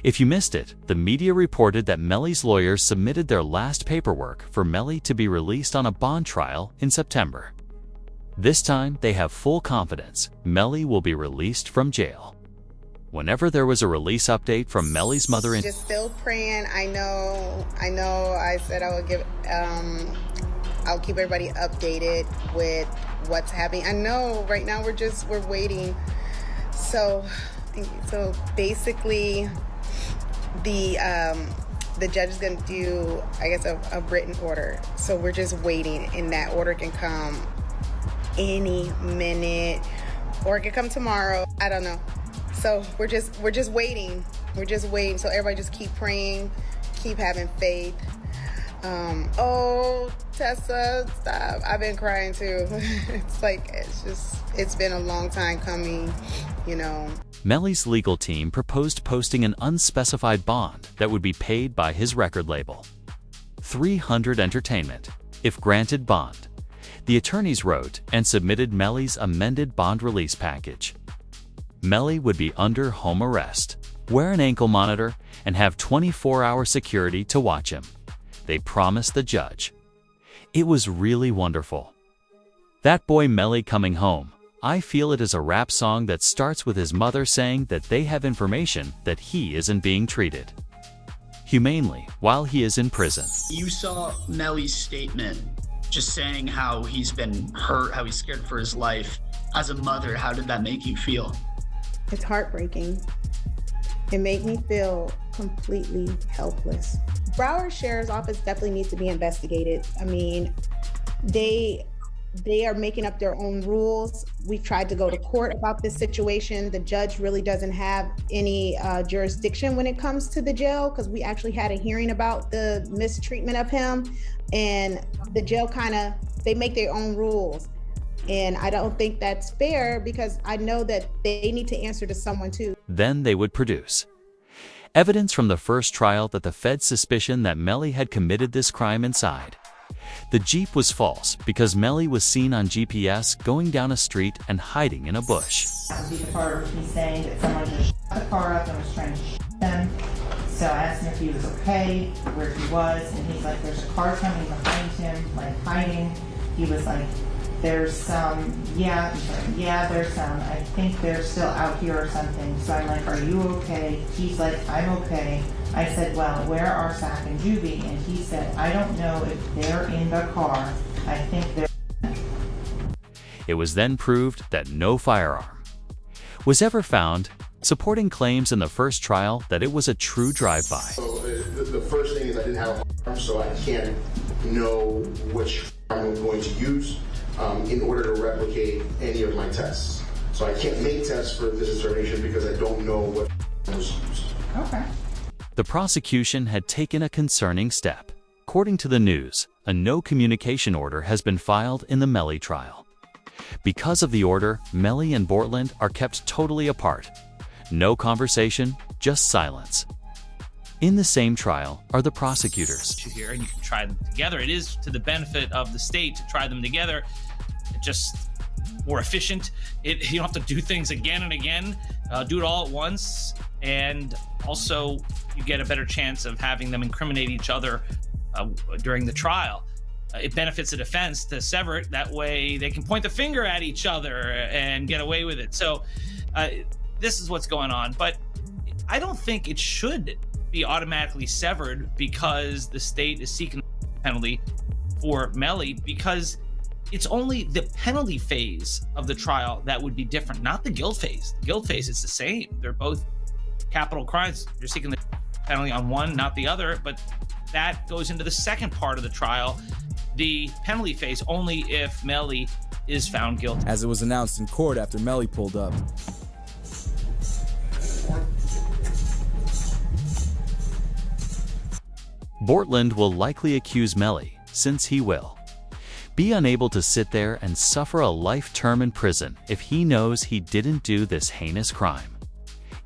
If you missed it, the media reported that Melly's lawyers submitted their last paperwork for Melly to be released on a bond trial in September. This time, they have full confidence Melly will be released from jail. Whenever there was a release update from Melly's mother, just still praying. I know. I said I would I'll keep everybody updated with what's happening. I know right now we're waiting. So basically, the judge is going to do, I guess, a written order. So we're just waiting, and that order can come any minute, or it could come tomorrow. I don't know. So we're just waiting. We're just waiting. So everybody just keep praying, keep having faith. Oh, Tessa, stop. I've been crying too. It's been a long time coming, you know. Melly's legal team proposed posting an unspecified bond that would be paid by his record label, 300 Entertainment, if granted bond. The attorneys wrote and submitted Melly's amended bond release package. Melly would be under home arrest, wear an ankle monitor, and have 24-hour security to watch him. They promised the judge. It was really wonderful. That boy Melly coming home. I feel it is a rap song that starts with his mother saying that they have information that he isn't being treated humanely while he is in prison. You saw Melly's statement just saying how he's been hurt, how he's scared for his life. As a mother, how did that make you feel? It's heartbreaking. It made me feel completely helpless. Broward Sheriff's Office definitely needs to be investigated. I mean, they are making up their own rules. We've tried to go to court about this situation. The judge really doesn't have any jurisdiction when it comes to the jail, because we actually had a hearing about the mistreatment of him, and the jail they make their own rules. And I don't think that's fair, because I know that they need to answer to someone too. Then they would produce evidence from the first trial that the Fed's suspicion that Melly had committed this crime inside. The Jeep was false because Melly was seen on GPS going down a street and hiding in a bush. That would be the part where he's saying that someone just shot the car up and was trying to shoot them. So I asked him if he was okay, where he was, and he's like, there's a car coming behind him, like hiding. He was like, there's some, there's some, I think they're still out here or something. So I'm like, are you okay? He's like, I'm okay. I said, well, where are Zach and Juvie? And he said, I don't know if they're in the car. I think they're... It was then proved that no firearm was ever found, supporting claims in the first trial that it was a true drive-by. So the first thing is I didn't have a firearm, so I can't know which firearm I'm going to use in order to replicate any of my tests. So I can't make tests for this determination because I don't know what was used. Okay. The prosecution had taken a concerning step. According to the news, a no communication order has been filed in the Melly trial. Because of the order, Melly and Bortland are kept totally apart. No conversation, just silence. In the same trial are the prosecutors. Here, and you can try them together. It is to the benefit of the state to try them together. It's just more efficient. You don't have to do things again and again. Do it all at once, and also you get a better chance of having them incriminate each other during the trial. It benefits the defense to sever it. That way they can point the finger at each other and get away with it. So this is what's going on. But I don't think it should be automatically severed because the state is seeking a penalty for Melly, because it's only the penalty phase of the trial that would be different, not the guilt phase. The guilt phase is the same. They're both capital crimes. You're seeking the penalty on one, not the other, but that goes into the second part of the trial, the penalty phase, only if Melly is found guilty. As it was announced in court after Melly pulled up. Bortland will likely accuse Melly, since he will be unable to sit there and suffer a life term in prison if he knows he didn't do this heinous crime.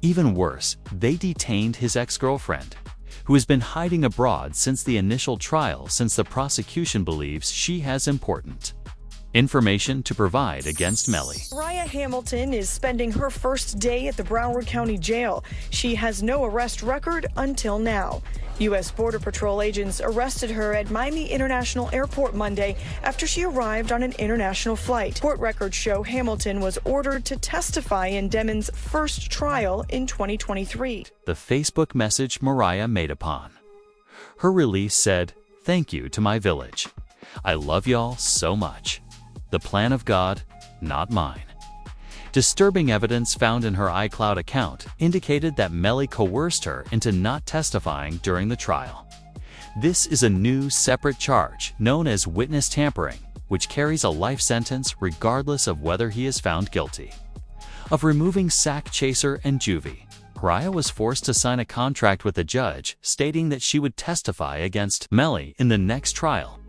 Even worse, they detained his ex-girlfriend, who has been hiding abroad since the initial trial, since the prosecution believes she has important Information to provide against Melly. Mariah Hamilton is spending her first day at the Broward County Jail. She has no arrest record until now. U.S. Border Patrol agents arrested her at Miami International Airport Monday after she arrived on an international flight. Court records show Hamilton was ordered to testify in Demon's first trial in 2023. The Facebook message Mariah made upon. Her release said, "Thank you to my village. I love y'all so much. The plan of God, not mine." Disturbing evidence found in her iCloud account indicated that Melly coerced her into not testifying during the trial. This is a new, separate charge known as witness tampering, which carries a life sentence regardless of whether he is found guilty. Of removing sack chaser and juvie, Mariah was forced to sign a contract with a judge stating that she would testify against Melly in the next trial,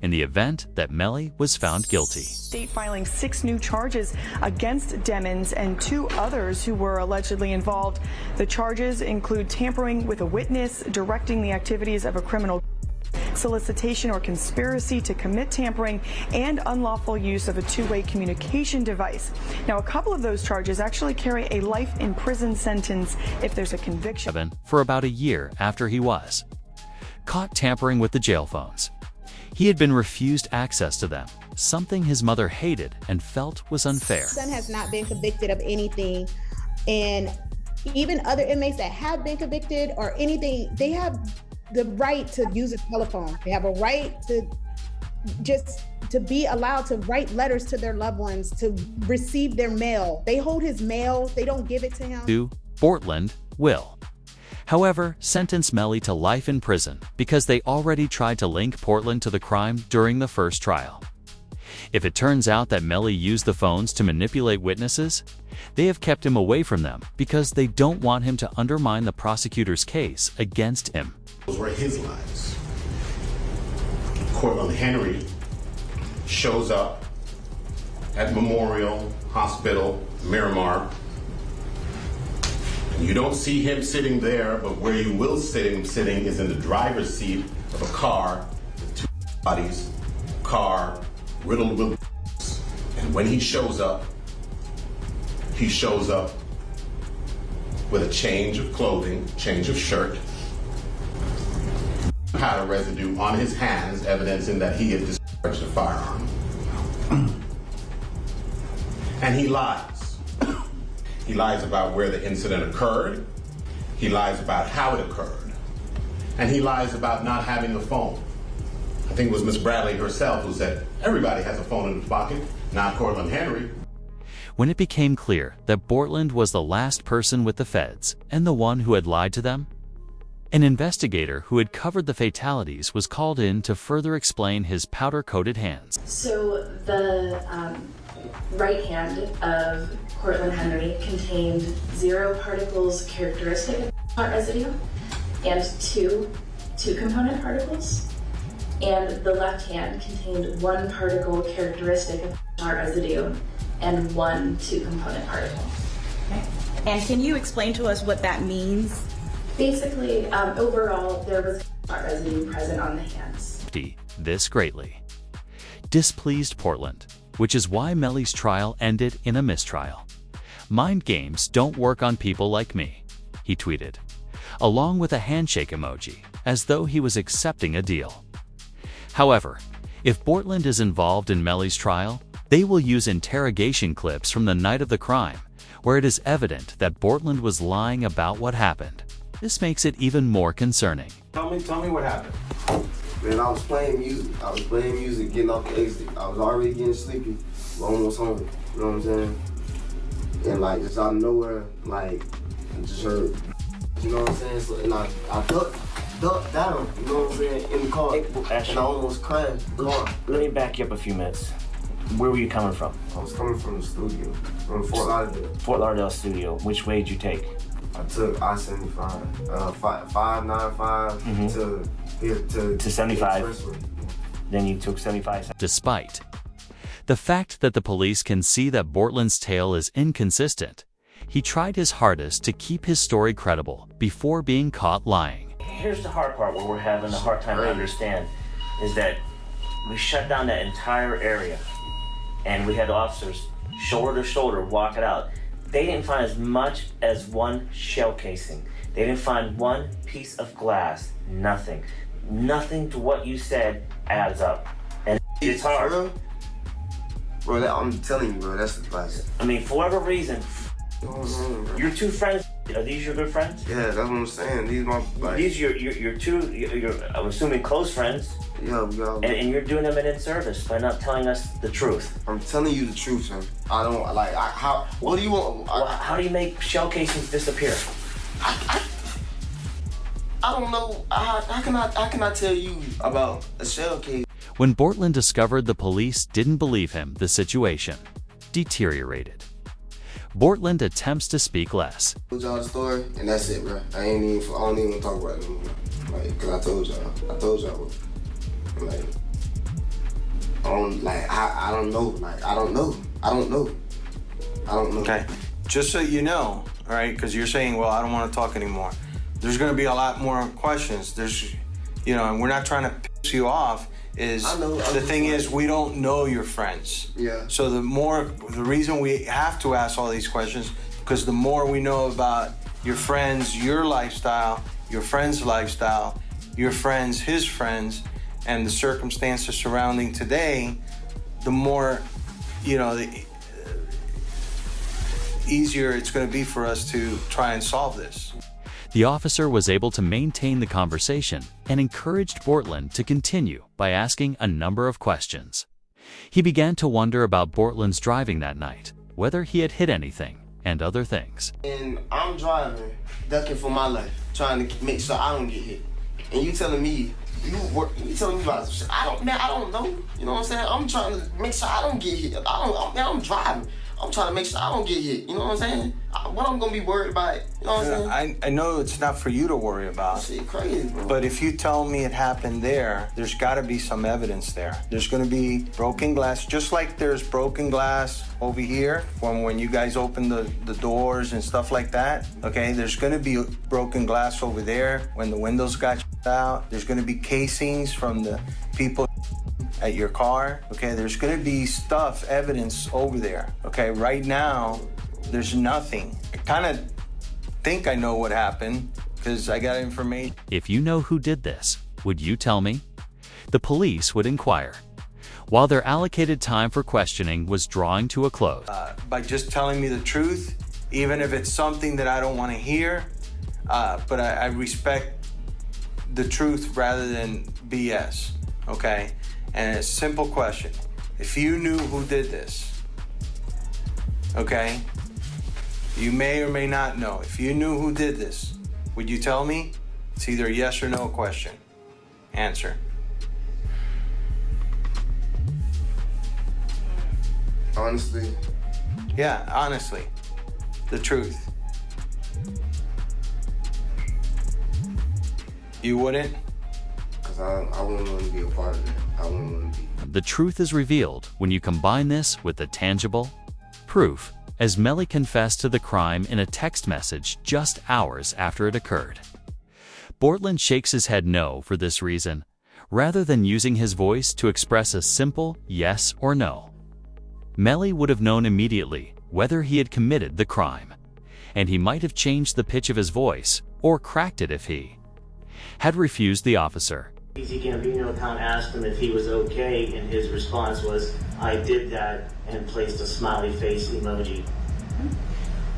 in the event that Melly was found guilty. State filing 6 new charges against Demons and 2 others who were allegedly involved. The charges include tampering with a witness, directing the activities of a criminal, solicitation or conspiracy to commit tampering, and unlawful use of a two-way communication device. Now, a couple of those charges actually carry a life in prison sentence if there's a conviction. For about a year after he was caught tampering with the jail phones. He had been refused access to them, something his mother hated and felt was unfair. Son has not been convicted of anything, and even other inmates that have been convicted or anything, they have the right to use a telephone. They have a right to just to be allowed to write letters to their loved ones, to receive their mail. They hold his mail, they don't give it to him. Portland will, however, sentence Melly to life in prison because they already tried to link Portland to the crime during the first trial. If it turns out that Melly used the phones to manipulate witnesses, they have kept him away from them because they don't want him to undermine the prosecutor's case against him. Those were his lies. Cortland Henry shows up at Memorial Hospital, Miramar. You don't see him sitting there, but where you will see him sitting is in the driver's seat of a car with 2 bodies, car riddled with bullets. And when he shows up with a change of clothing, change of shirt, powder residue on his hands, evidencing that he had discharged a firearm. And he lies. He lies about where the incident occurred. He lies about how it occurred. And he lies about not having a phone. I think it was Miss Bradley herself who said, everybody has a phone in his pocket, not Cortland Henry. When it became clear that Portland was the last person with the feds and the one who had lied to them, an investigator who had covered the fatalities was called in to further explain his powder-coated hands. So the right hand of Cortland Henry contained 0 particles characteristic of hot residue and 2 two-component particles. And the left hand contained 1 particle characteristic of hot residue and 1 two-component particle. Okay. And can you explain to us what that means? Basically, overall, there was hot residue present on the hands. This greatly displeased Portland, which is why Melly's trial ended in a mistrial. "Mind games don't work on people like me," he tweeted, along with a handshake emoji, as though he was accepting a deal. However, if Portland is involved in Melly's trial, they will use interrogation clips from the night of the crime, where it is evident that Portland was lying about what happened. This makes it even more concerning. Tell me what happened. Man, I was playing music, getting off the exit. I was already getting sleepy, almost home, you know what I'm saying? And like, just out of nowhere, like, I just heard, you know what I'm saying? So, and I ducked down, you know what I'm saying, in the car, and I almost crashed the car. Let me back you up a few minutes. Where were you coming from? I was coming from the studio, from Fort Lauderdale. Fort Lauderdale studio. Which way did you take? I took I-75, 595 to 75. Then you took 75. Despite the fact that the police can see that Portland's tale is inconsistent, he tried his hardest to keep his story credible before being caught lying. Here's the hard part where we're having a hard time to understand, is that we shut down that entire area. and we had officers shoulder to shoulder walk it out. They didn't find as much as one shell casing. They didn't find one piece of glass. Nothing. Nothing to what you said adds up. And it's hard. Bro, I'm telling you, bro, that's the class. I mean, for whatever reason, your two friends, are these your good friends? Yeah, that's what I'm saying. These my like. These your two, I'm assuming close friends. Yeah, and you're doing them an in-service by not telling us the truth. I'm telling you the truth, son. I don't like. How? What do you want? How do you make shell casings disappear? I don't know. How can I tell you about a shell case? When Bortland discovered the police didn't believe him, the situation deteriorated. Bortland attempts to speak less. I told y'all the story, and that's it, bro. I don't even want to talk about it anymore. Like, cause I told y'all. Like, I don't know. Like, I don't know. Okay, just so you know, all right, because you're saying, well, I don't want to talk anymore. There's going to be a lot more questions. There's, and we're not trying to piss you off. The thing is, we don't know your friends. Yeah. So the reason we have to ask all these questions, because the more we know about your friends, your lifestyle, your friend's lifestyle, your friends, his friends, and the circumstances surrounding today, the more, the easier it's going to be for us to try and solve this. The officer was able to maintain the conversation and encouraged Bortland to continue by asking a number of questions. He began to wonder about Bortland's driving that night, whether he had hit anything, and other things. And I'm driving, ducking for my life, trying to make sure I don't get hit. And you telling me, you telling me about shit. I don't know. You know what I'm saying? I'm trying to make sure I don't get hit. I'm driving. I'm trying to make sure I don't get hit. You know what I'm saying? What I'm gonna be worried about? You know what I'm saying? I know it's not for you to worry about. Shit crazy, bro. But if you tell me it happened there's got to be some evidence there. There's going to be broken glass, just like there's broken glass over here when you guys open the doors and stuff like that. Okay, there's going to be broken glass over there when the windows got out. There's going to be casings from the people at your car. Okay, there's going to be evidence over there. Okay, right now there's nothing. I kind of think I know what happened because I got information. If you know who did this, would you tell me? The police would inquire. While their allocated time for questioning was drawing to a close. By just telling me the truth, even if it's something that I don't want to hear, but I respect the truth rather than BS, okay? And a simple question. If you knew who did this, okay? You may or may not know. If you knew who did this, would you tell me? It's either a yes or no question. Answer. Honestly? Yeah, honestly. The truth. You wouldn't? Because I wouldn't want to be a part of it. I wouldn't want to be. The truth is revealed when you combine this with the tangible proof, as Melly confessed to the crime in a text message just hours after it occurred. Bortland shakes his head no for this reason, rather than using his voice to express a simple yes or no. Melly would have known immediately whether he had committed the crime, and he might have changed the pitch of his voice or cracked it if he had refused the officer. Easy Gambino account asked him if he was okay, and his response was, "I did that," and placed a smiley face emoji.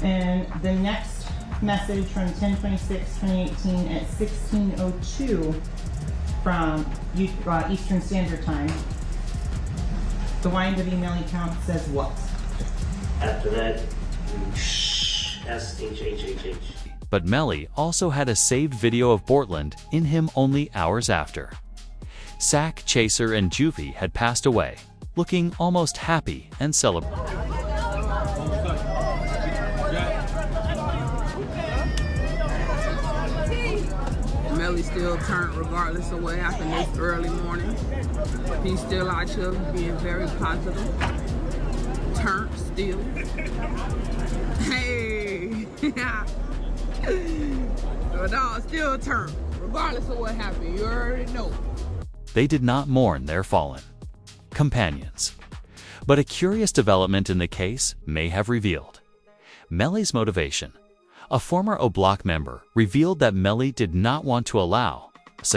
And the next message from 10/26/2018 at 16:02 from Eastern Standard Time. The YNW Melly account says what? After that, SHHHH. But Melly also had a saved video of Bortland in him only hours after. Sack, Chaser, and Juvie had passed away, looking almost happy and celebrating. Melly still turned regardless of what happened this early morning. He's still out here being very positive. Turned still. Hey! The dog still turned, regardless of what happened. You already know. They did not mourn their fallen companions. But a curious development in the case may have revealed Melly's motivation. A former O'Block member revealed that Melly did not want to allow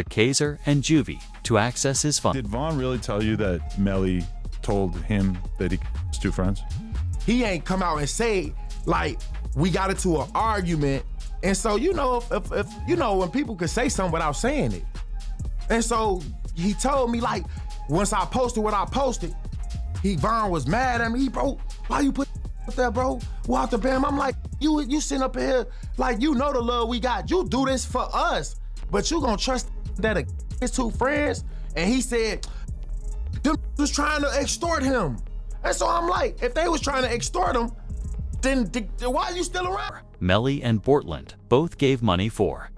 Kaiser and Juvie to access his funds. Did Vaughn really tell you that Melly told him that he was two friends? He ain't come out and say, like, we got into an argument. And so, you know, if you know, when people could say something without saying it. And so he told me, like, once I posted what I posted, Vaughn was mad at me. Bro, why you put there, bro? Walter Bam, I'm like, you sitting up here, like, you know the love we got. You do this for us, but you gonna trust that his two friends? And he said, them was trying to extort him. And so I'm like, if they was trying to extort him, then why are you still around? Melly and Bortland both gave money for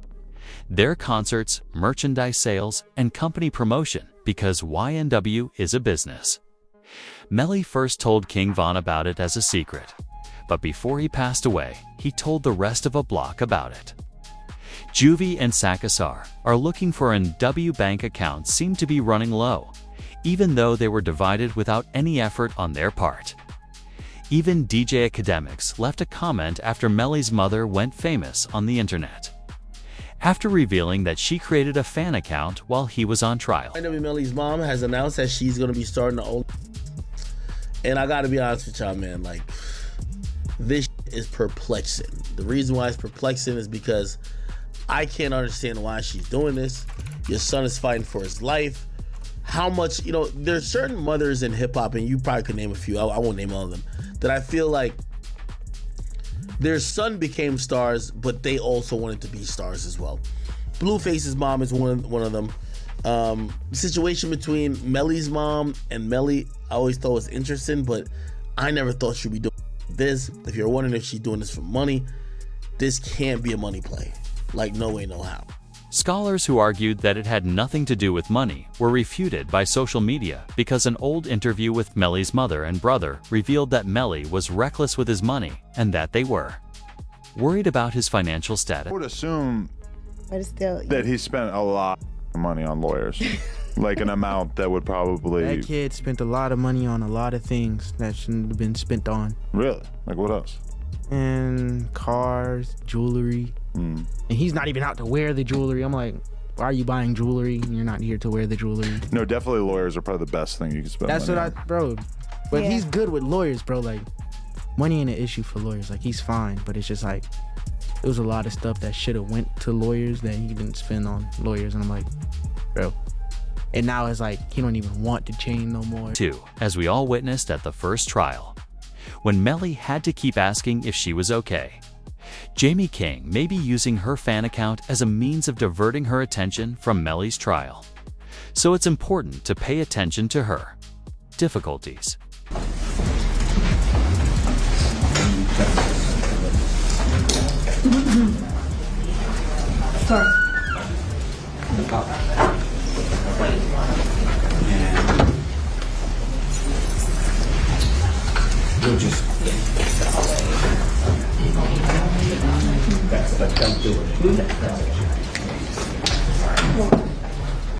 their concerts, merchandise sales, and company promotion because YNW is a business. Melly first told King Von about it as a secret, but before he passed away, he told the rest of O'Block about it. Juvie and Sakasar are looking for an W bank account seem to be running low, even though they were divided without any effort on their part. Even DJ Academics left a comment after Melly's mother went famous on the internet, after revealing that she created a fan account while he was on trial. YNW Melly's mom has announced that she's gonna be starting the old. And I gotta be honest with y'all, man, like, this is perplexing. The reason why it's perplexing is because I can't understand why she's doing this. Your son is fighting for his life. How much, you know, there's certain mothers in hip hop, and you probably could name a few, I won't name all of them, that I feel like their son became stars, but they also wanted to be stars as well. Blueface's mom is one of them. The situation between Melly's mom and Melly, I always thought was interesting, but I never thought she'd be doing this. If you're wondering if she's doing this for money, this can't be a money play. Like, no way, no how. Scholars who argued that it had nothing to do with money were refuted by social media because an old interview with Melly's mother and brother revealed that Melly was reckless with his money and that they were worried about his financial status. I would assume But still, that he spent a lot of money on lawyers, like an amount that would probably... That kid spent a lot of money on a lot of things that shouldn't have been spent on. Really? Like what else? And cars, jewelry. And he's not even out to wear the jewelry. I'm like, why are you buying jewelry? You're not here to wear the jewelry. No, definitely lawyers are probably the best thing you can spend That's money what on. bro. But Yeah. he's good with lawyers, bro. Like, money ain't an issue for lawyers. Like, he's fine, but it's just like, there was a lot of stuff that should have went to lawyers that he didn't spend on lawyers. And I'm like, bro. And now it's like, he don't even want the chain no more. Too, as we all witnessed at the first trial, when Melly had to keep asking if she was okay. Jamie King may be using her fan account as a means of diverting her attention from Melly's trial. So it's important to pay attention to her difficulties. Sorry. You'll just don't do it.